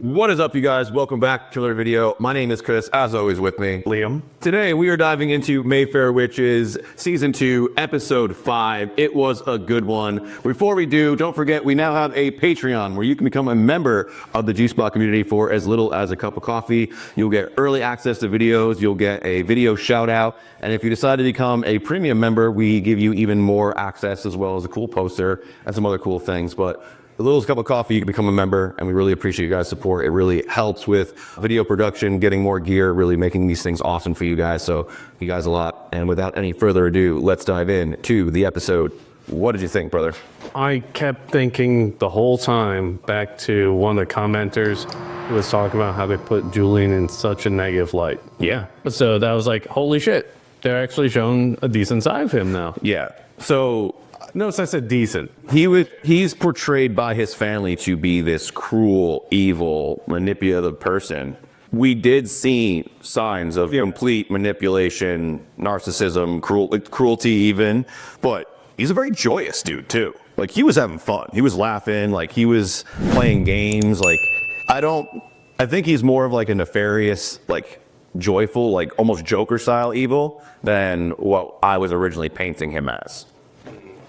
What is up, you guys? Welcome back to another video. My name is Chris, as always with me, Liam. Today, we are diving into Mayfair Witches, Season 2, Episode 5. It was a good one. Before we do, don't forget, we now have a Patreon where you can become a member of the G-Spot community for as little as a cup of coffee. You'll get early access to videos, you'll get a video shout out, and if you decide to become a premium member, we give you even more access as well as a cool poster and some other cool things. But a little cup of coffee, you can become a member, and we really appreciate you guys' support. It really helps with video production, getting more gear, really making these things awesome for you guys. So, you guys a lot. And without any further ado, let's dive in to the episode. What did you think, brother? I kept thinking the whole time back to one of the commenters who was talking about how they put Julian in such a negative light. Yeah. So that was like, holy shit, they're actually showing a decent side of him now. Yeah. So, notice I said decent. He's portrayed by his family to be this cruel, evil, manipulative person. We did see signs of complete manipulation, narcissism, cruelty even, but he's a very joyous dude too. Like, he was having fun. He was laughing, like he was playing games. Like, I think he's more of like a nefarious, like joyful, like almost Joker style evil than what I was originally painting him as.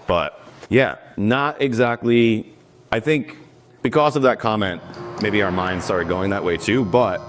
But yeah, not exactly. I think because of that comment, maybe our minds started going that way too. But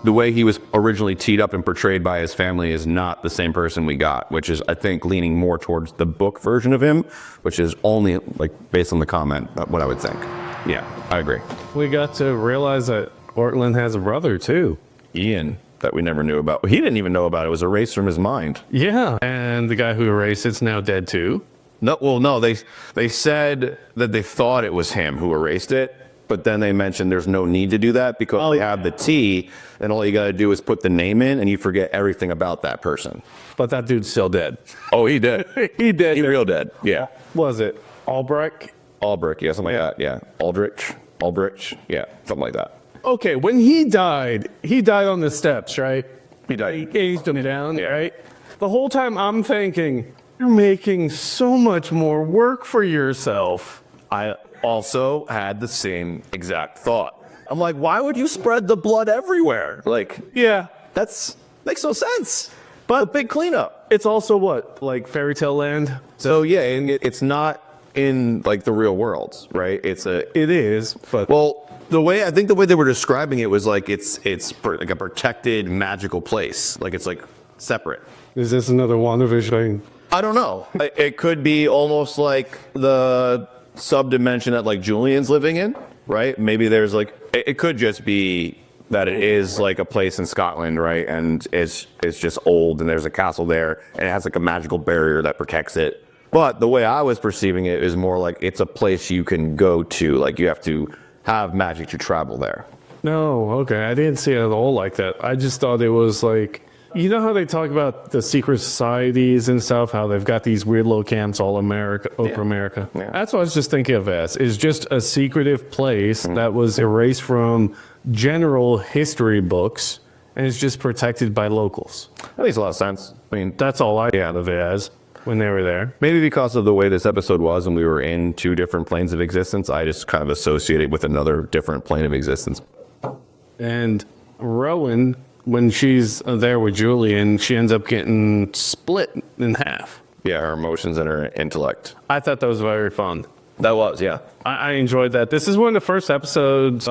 the way he was originally teed up and portrayed by his family is not the same person we got, which is, I think, leaning more towards the book version of him, which is only like based on the comment, what I would think. Yeah, I agree. We got to realize that Ortland has a brother too. Ian, that we never knew about. He didn't even know about it. It was erased from his mind. Yeah, and the guy who erased it's now dead too. No, they said that they thought it was him who erased it, but then they mentioned there's no need to do that because they have the T, and all you got to do is put the name in, and you forget everything about that person. But that dude's still dead. Oh, he dead. He dead. He real dead. Yeah. Was it Albrecht? Albrecht, yeah, something like that. Yeah. Aldrich, yeah, something like that. Okay, when he died on the steps, right? He died. He gazed him down, right? The whole time I'm thinking, you're making so much more work for yourself. I also had the same exact thought. I'm like, why would you spread the blood everywhere? Like, Yeah, that's makes no sense. But a big cleanup. it's also what, like fairy tale land? So yeah, and it's not in like the real world, right? It is, but Well, the way they were describing it was like it's like a protected magical place. Like it's like separate. is this another WandaVision? I don't know. It could be almost like the sub-dimension that like Julian's living in, right? Maybe there's like, it could just be that it is like a place in Scotland, right? And it's just old and there's a castle there and it has like a magical barrier that protects it. But the way I was perceiving it is more like it's a place you can go to. Like you have to have magic to travel there. No, okay, I didn't see it at all like that. I just thought it was like, you know how they talk about the secret societies and stuff, how they've got these weird little camps all over America? Yeah. That's what I was just thinking of as, is just a secretive place that was erased from general history books and is just protected by locals. That makes a lot of sense. I mean, That's all I out of it as when they were there. maybe because of the way this episode was and we were in two different planes of existence, I just kind of associated with another different plane of existence. And Rowan, when she's there with Julian, she ends up getting split in half. Yeah, her emotions and her intellect. I thought that was very fun. That was, yeah. I enjoyed that. This is one of the first episodes,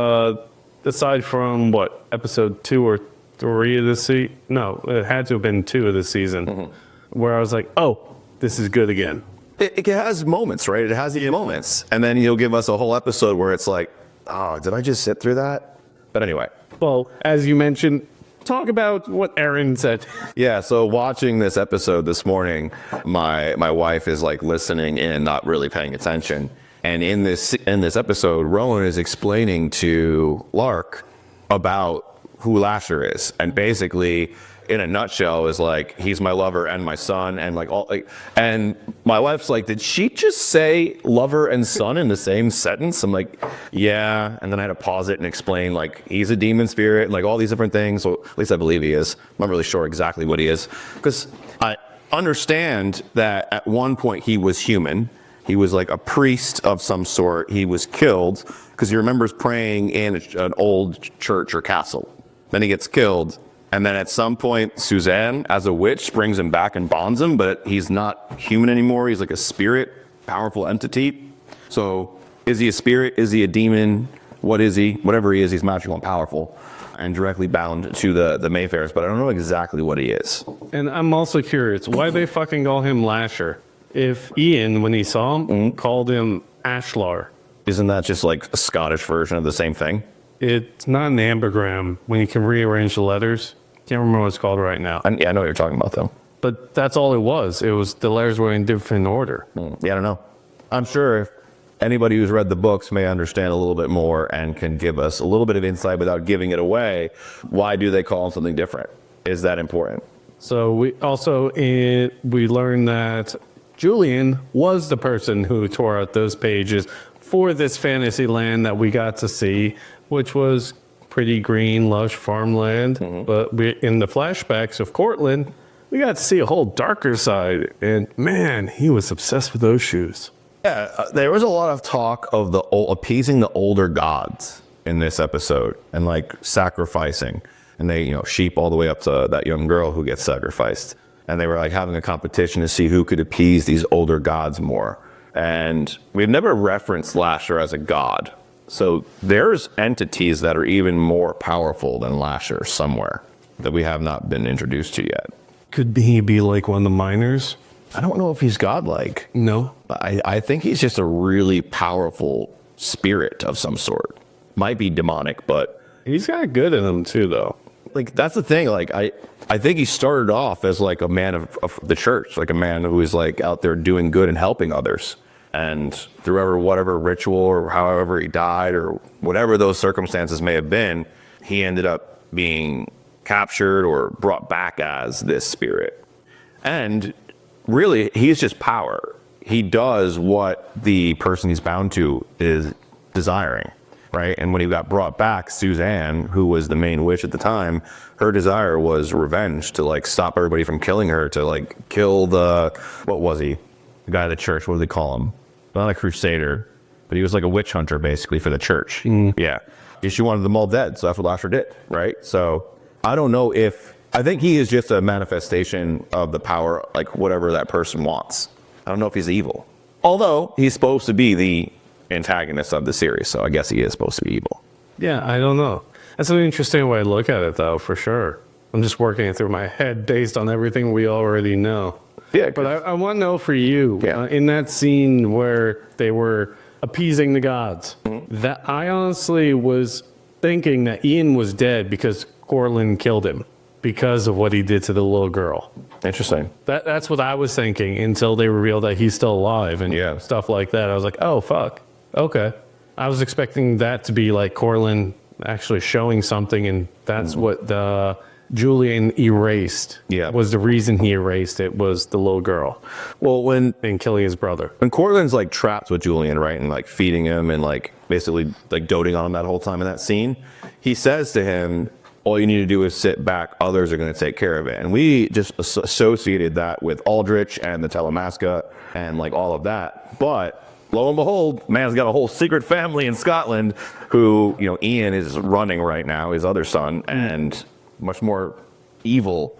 aside from what, episode 2 or 3 of the season? No, it had to have been 2 of the season, where I was like, oh, this is good again. It has moments, right? It has these moments. And then he'll give us a whole episode where it's like, oh, did I just sit through that? But anyway. Well, as you mentioned, talk about what Aaron said. Yeah, so watching this episode this morning, my wife is like listening in, not really paying attention. And in this episode, Rowan is explaining to Lark about who Lasher is. And basically, in a nutshell, is like, he's my lover and my son, and like all like, and my wife's like, did she just say lover and son in the same sentence? I'm like, yeah. And then I had to pause it and explain, like, he's a demon spirit and like all these different things. So at least I believe he is. I'm not really sure exactly what he is, because I understand that at one point he was human He was like a priest of some sort. He was killed because he remembers praying in an old church or castle. Then he gets killed. And then at some point, Suzanne, as a witch, brings him back and bonds him, but he's not human anymore. He's like a spirit, powerful entity. So is he a spirit? Is he a demon? What is he? Whatever he is, he's magical and powerful and directly bound to the Mayfairs, but I don't know exactly what he is. And I'm also curious, why they fucking call him Lasher? If Ian, when he saw him, called him Ashlar. Isn't that just like a Scottish version of the same thing? It's not an ambigram when you can rearrange the letters. Can't remember what it's called right now. I know what you're talking about, though. But that's all it was. It was the letters were in different order. Yeah, I don't know. I'm sure if anybody who's read the books may understand a little bit more and can give us a little bit of insight without giving it away. Why do they call him something different? Is that important? So we also we learned that Julian was the person who tore out those pages for this fantasy land that we got to see, which was pretty green, lush farmland. But in the flashbacks of Cortland, we got to see a whole darker side. And man, he was obsessed with those shoes. Yeah, there was a lot of talk of appeasing the older gods in this episode and like sacrificing. And they, sheep all the way up to that young girl who gets sacrificed. And they were like having a competition to see who could appease these older gods more. And we've never referenced Lasher as a god. So there's entities that are even more powerful than Lasher somewhere that we have not been introduced to yet. Could he be like one of the miners? I don't know if he's godlike. No. I think he's just a really powerful spirit of some sort. Might be demonic, but He's got good in him too, though. like that's the thing. Like I think he started off as like a man of the church, like a man who was like out there doing good and helping others. And through whatever ritual or however he died or whatever those circumstances may have been, he ended up being captured or brought back as this spirit. And really, he's just power. He does what the person he's bound to is desiring, right? And when he got brought back, Suzanne, who was the main witch at the time, her desire was revenge, to like stop everybody from killing her, to like kill what was he? The guy of the church, what do they call him? Not a crusader, but he was like a witch hunter basically for the church. Yeah. She wanted them all dead, so that's what Lasher did, right? So I don't know I think he is just a manifestation of the power, like whatever that person wants. I don't know if he's evil. Although he's supposed to be the antagonist of the series, so I guess he is supposed to be evil. Yeah, I don't know. That's an interesting way to look at it, though, for sure. I'm just working it through my head based on everything we already know. Yeah, But I want to know for you, Yeah. in that scene where they were appeasing the gods, that I honestly was thinking that Ian was dead because Cortland killed him because of what he did to the little girl. Interesting. That's what I was thinking until they revealed that he's still alive and Yeah. stuff like that. I was like, oh, fuck. Okay. I was expecting that to be like Cortland actually showing something, and that's what Julian erased. Yeah. Was the reason he erased it was the little girl Well, when and killing his brother. Cortland's like trapped with Julian, right, and like feeding him and like basically like doting on him that whole time in that scene, he says to him, all you need to do is sit back, others are going to take care of it. And we just associated that with Aldrich and the Telemasca and like all of that. But lo and behold, man's got a whole secret family in Scotland who, Ian is running right now, his other son, and much more evil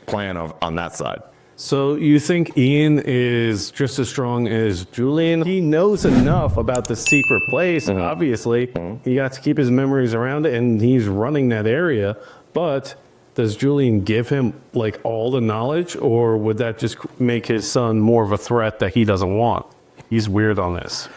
plan on that side. So you think Ian is just as strong as Julian? He knows enough about the secret place, obviously. He got to keep his memories around it, and he's running that area. But does Julian give him, like, all the knowledge, or would that just make his son more of a threat that he doesn't want? He's weird on this.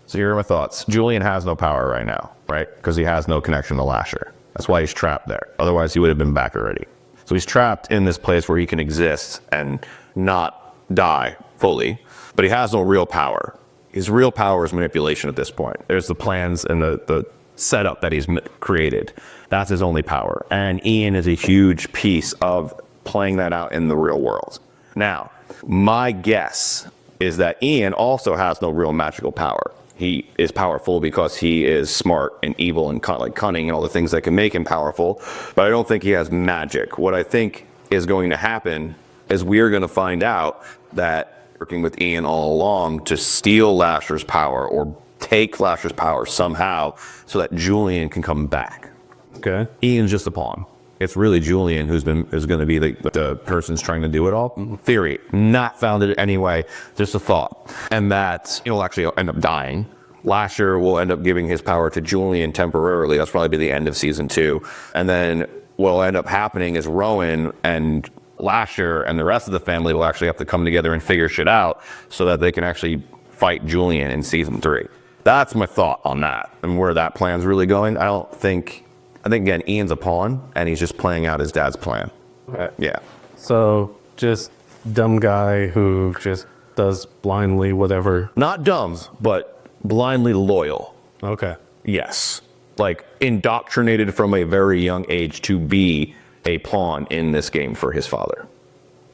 So here are my thoughts. Julian has no power right now, right? Because he has no connection to Lasher. That's why he's trapped there. Otherwise, he would have been back already. So he's trapped in this place where he can exist and not die fully, but he has no real power. His real power is manipulation at this point. There's the plans and the setup that he's created. That's his only power. And Ian is a huge piece of playing that out in the real world. Now, my guess is that Ian also has no real magical power. He is powerful because he is smart and evil and cunning and all the things that can make him powerful. But I don't think he has magic. What I think is going to happen is we're going to find out that working with Ian all along to steal Lasher's power or take Lasher's power somehow so that Julian can come back. Okay. Ian's just a pawn. It's really Julian who's going to be the person's trying to do it all. Theory, not founded anyway, just a thought. And that he'll actually end up dying. Lasher will end up giving his power to Julian temporarily. That's probably be the end of season 2. And then what'll end up happening is Rowan and Lasher and the rest of the family will actually have to come together and figure shit out so that they can actually fight Julian in season 3. That's my thought on that and where that plan's really going. I think again, Ian's a pawn and he's just playing out his dad's plan. Okay. Yeah. So just dumb guy who just does blindly whatever. Not dumb, but blindly loyal. Okay. Yes. Like indoctrinated from a very young age to be a pawn in this game for his father.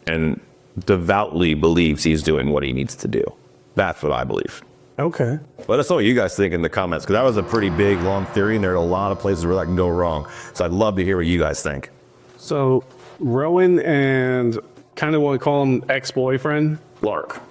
And devoutly believes he's doing what he needs to do. That's what I believe. Okay. Let us know what you guys think in the comments, because that was a pretty big, long theory, and there are a lot of places where that can go wrong. So I'd love to hear what you guys think. So Rowan and kind of what we call him ex-boyfriend? Lark.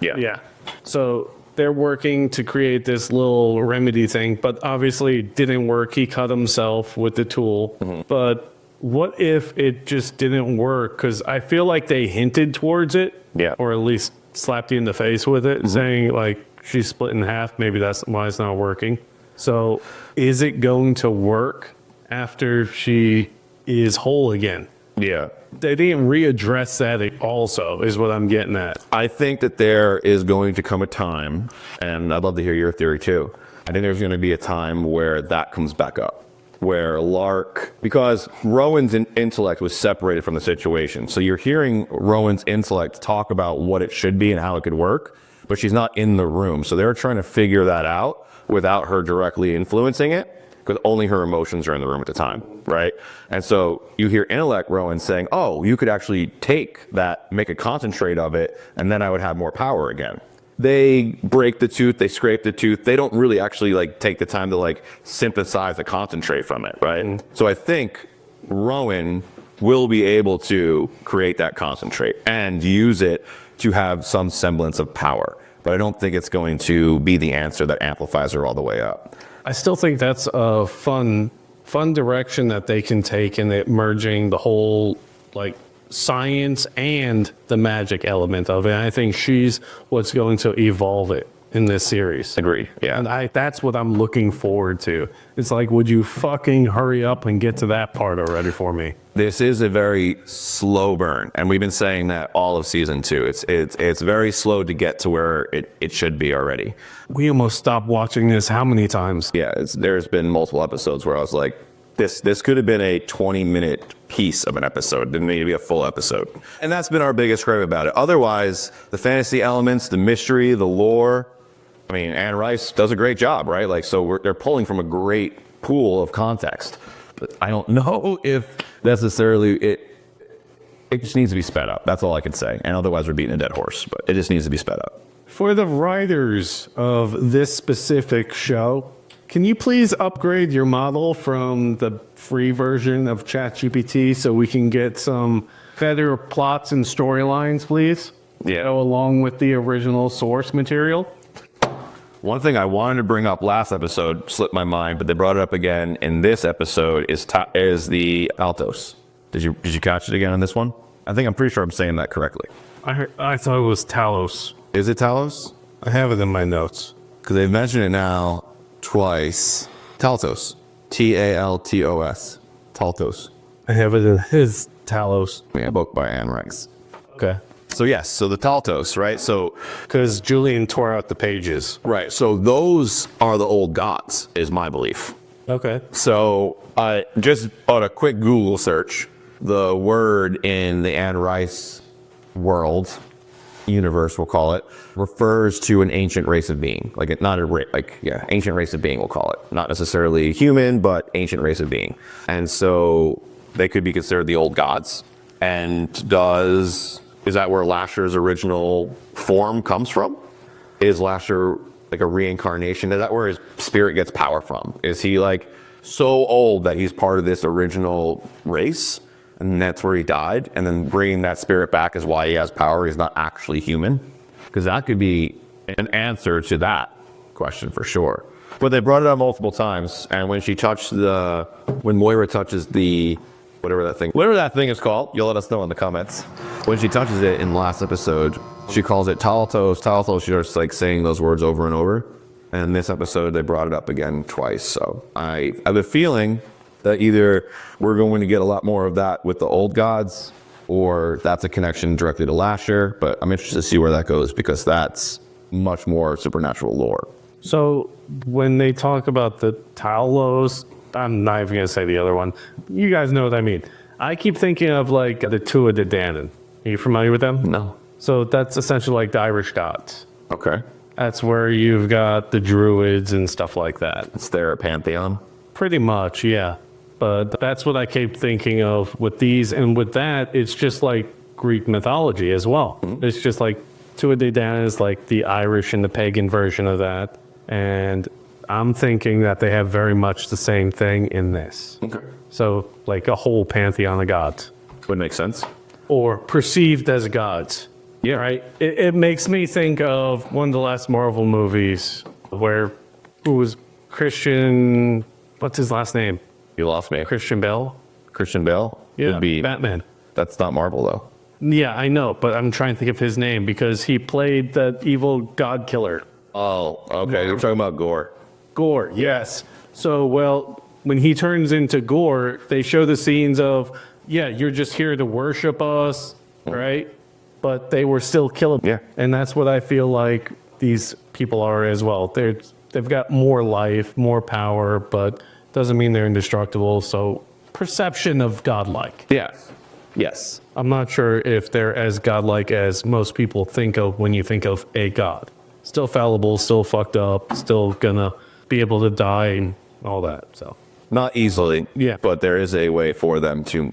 Yeah. Yeah. So they're working to create this little remedy thing, but obviously it didn't work. He cut himself with the tool. But what if it just didn't work? Because I feel like they hinted towards it. Yeah. Or at least slapped you in the face with it, saying like she's split in half. Maybe that's why it's not working. So is it going to work after she is whole again? Yeah. They didn't readdress that also, is what I'm getting at. I think that there is going to come a time, and I'd love to hear your theory too. I think there's going to be a time where that comes back up, where Lark, because Rowan's intellect was separated from the situation. So you're hearing Rowan's intellect talk about what it should be and how it could work, but she's not in the room. So they're trying to figure that out without her directly influencing it, because only her emotions are in the room at the time, right? And so you hear intellect Rowan saying, oh, you could actually take that, make a concentrate of it, and then I would have more power again. They break the tooth, they scrape the tooth. They don't really actually like take the time to like synthesize the concentrate from it, right? So I think Rowan will be able to create that concentrate and use it to have some semblance of power. But I don't think it's going to be the answer that amplifies her all the way up. I still think that's a fun direction that they can take in it, merging the whole like science and the magic element of it. I think she's what's going to evolve it in this series. Agreed. Yeah. And that's what I'm looking forward to. It's like, would you fucking hurry up and get to that part already for me? This is a very slow burn, and we've been saying that all of season 2. It's very slow to get to where it should be already. We almost stopped watching this how many times? Yeah, there's been multiple episodes where I was like, this could have been a 20-minute piece of an episode. It didn't need to be a full episode. And that's been our biggest gripe about it. Otherwise, the fantasy elements, the mystery, the lore, I mean, Anne Rice does a great job, right? Like, so they're pulling from a great pool of context. But I don't know if necessarily it just needs to be sped up. That's all I can say. And otherwise, we're beating a dead horse. But it just needs to be sped up. For the writers of this specific show, can you please upgrade your model from the free version of ChatGPT so we can get some better plots and storylines, please? Yeah. Go along with the original source material. One thing I wanted to bring up last episode slipped my mind, but they brought it up again in this episode is the Taltos. Did you catch it again on this one? I'm pretty sure I'm saying that correctly. I thought it was Talos. Is it Talos? I have it in my notes. Because they've mentioned it now twice. Taltos. Taltos. Taltos. I have it in his Talos. Yeah, a book by Anne Rice. Okay. So yes, so the Taltos, right? So Because Julian tore out the pages. right, so those are the old gods, is my belief. Okay. So just on a quick Google search, the word in the Anne Rice world, universe we'll call it, refers to an ancient race of being. Ancient race of being we'll call it. Not necessarily human, but ancient race of being. And so they could be considered the old gods. And is that where Lasher's original form comes from? Is Lasher like a reincarnation? Is that where his spirit gets power from? Is he like so old that he's part of this original race and that's where he died? And then bringing that spirit back is why he has power. He's not actually human. because that could be an answer to that question for sure. But they brought it up multiple times, and when Moira touches the whatever that thing is called, you'll let us know in the comments. When she touches it in the last episode, she calls it Taltos. Taltos, she's just like saying those words over and over. And in this episode, they brought it up again twice. So I have a feeling that either we're going to get a lot more of that with the old gods, or that's a connection directly to Lasher. But I'm interested to see where that goes, because that's much more supernatural lore. So when they talk about the Talos, I'm not even going to say the other one. You guys know what I mean. I keep thinking of like the Tua de Danann. Are you familiar with them? No. So that's essentially like the Irish gods. Okay. That's where you've got the druids and stuff like that. It's their pantheon. Pretty much, yeah. But that's what I keep thinking of with these. And with that, it's just like Greek mythology as well. Mm-hmm. It's just like Tua de Danann is like the Irish and the pagan version of that. And I'm thinking that they have very much the same thing in this. Okay. So like a whole pantheon of gods. Would make sense. Or perceived as gods. Yeah. Right? It makes me think of one of the last Marvel movies where it was Christian, what's his last name? You lost me. Christian Bale? Christian Bale? Yeah, Would be Batman. That's not Marvel though. Yeah, I know, but I'm trying to think of his name because he played the evil god killer. Oh, okay. You're talking about Gore. Gore, yes. So, well, when he turns into Gore, they show the scenes of, yeah, you're just here to worship us, right? But they were still killing. Yeah. And that's what I feel like these people are as well. They've got more life, more power, but doesn't mean they're indestructible. So, perception of godlike. Yeah. Yes. I'm not sure if they're as godlike as most people think of when you think of a god. Still fallible, still fucked up, still gonna be able to die and all that. So not easily. Yeah. But there is a way for them to.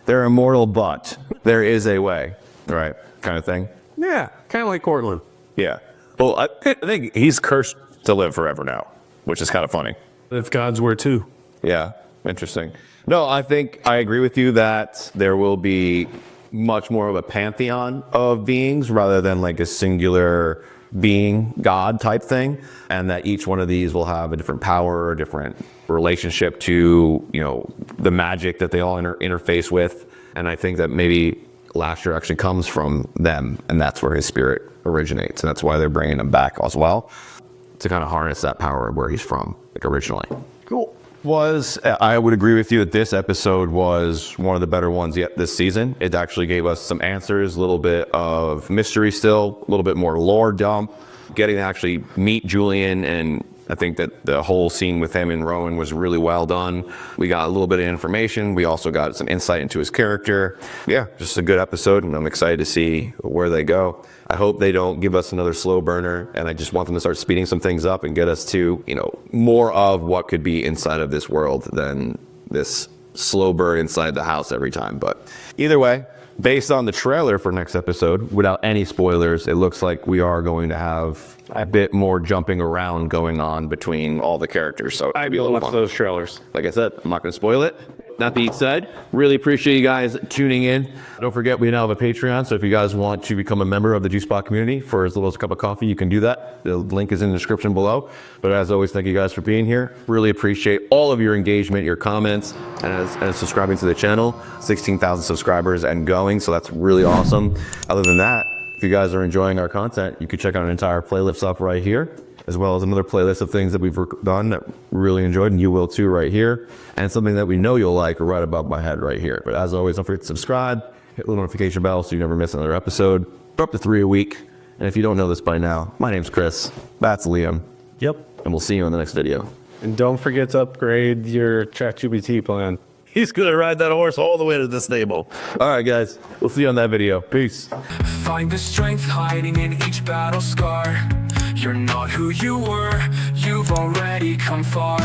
They're immortal, but there is a way. Right. Kind of thing. yeah, kind of like Cortland. Yeah. Well, I think he's cursed to live forever now, which is kind of funny. If gods were too. Yeah. Interesting. No, I think I agree with you that there will be much more of a pantheon of beings rather than like a singular being god type thing, and that each one of these will have a different power, a different relationship to, you know, the magic that they all interface with. And I think that maybe Lasher actually comes from them, and that's where his spirit originates, and that's why they're bringing him back as well, to kind of harness that power where he's from, like originally. Cool. I would agree with you that this episode was one of the better ones yet this season. It actually gave us some answers, a little bit of mystery still, a little bit more lore dump, getting to actually meet Julian, and I think that the whole scene with him and Rowan was really well done. We got a little bit of information. We also got some insight into his character. Yeah, just a good episode, and I'm excited to see where they go. I hope they don't give us another slow burner, and I just want them to start speeding some things up and get us to, you know, more of what could be inside of this world than this slow burn inside the house every time. But either way, based on the trailer for next episode, without any spoilers, it looks like we are going to have a bit more jumping around going on between all the characters. So I'd be watch those trailers. like I said, I'm not going to spoil it. That being said, really appreciate you guys tuning in. Don't forget, we now have a Patreon, so if you guys want to become a member of the Juicebox community for as little as a cup of coffee, you can do that. The link is in the description below. But as always, thank you guys for being here. Really appreciate all of your engagement, your comments, and subscribing to the channel. 16,000 subscribers and going, so that's really awesome. Other than that, if you guys are enjoying our content, you can check out an entire playlist up right here, as well as another playlist of things that we've done that we really enjoyed, and you will too right here, and something that we know you'll like right above my head right here. But as always, don't forget to subscribe, hit the notification bell so you never miss another episode. We're up to 3 a week, and if you don't know this by now, my name's Chris, that's Liam, Yep. and we'll see you in the next video. And don't forget to upgrade your ChatGPT plan. He's gonna ride that horse all the way to the stable. All right, guys, we'll see you on that video. Peace. Find the strength hiding in each battle scar. You're not who you were, you've already come far.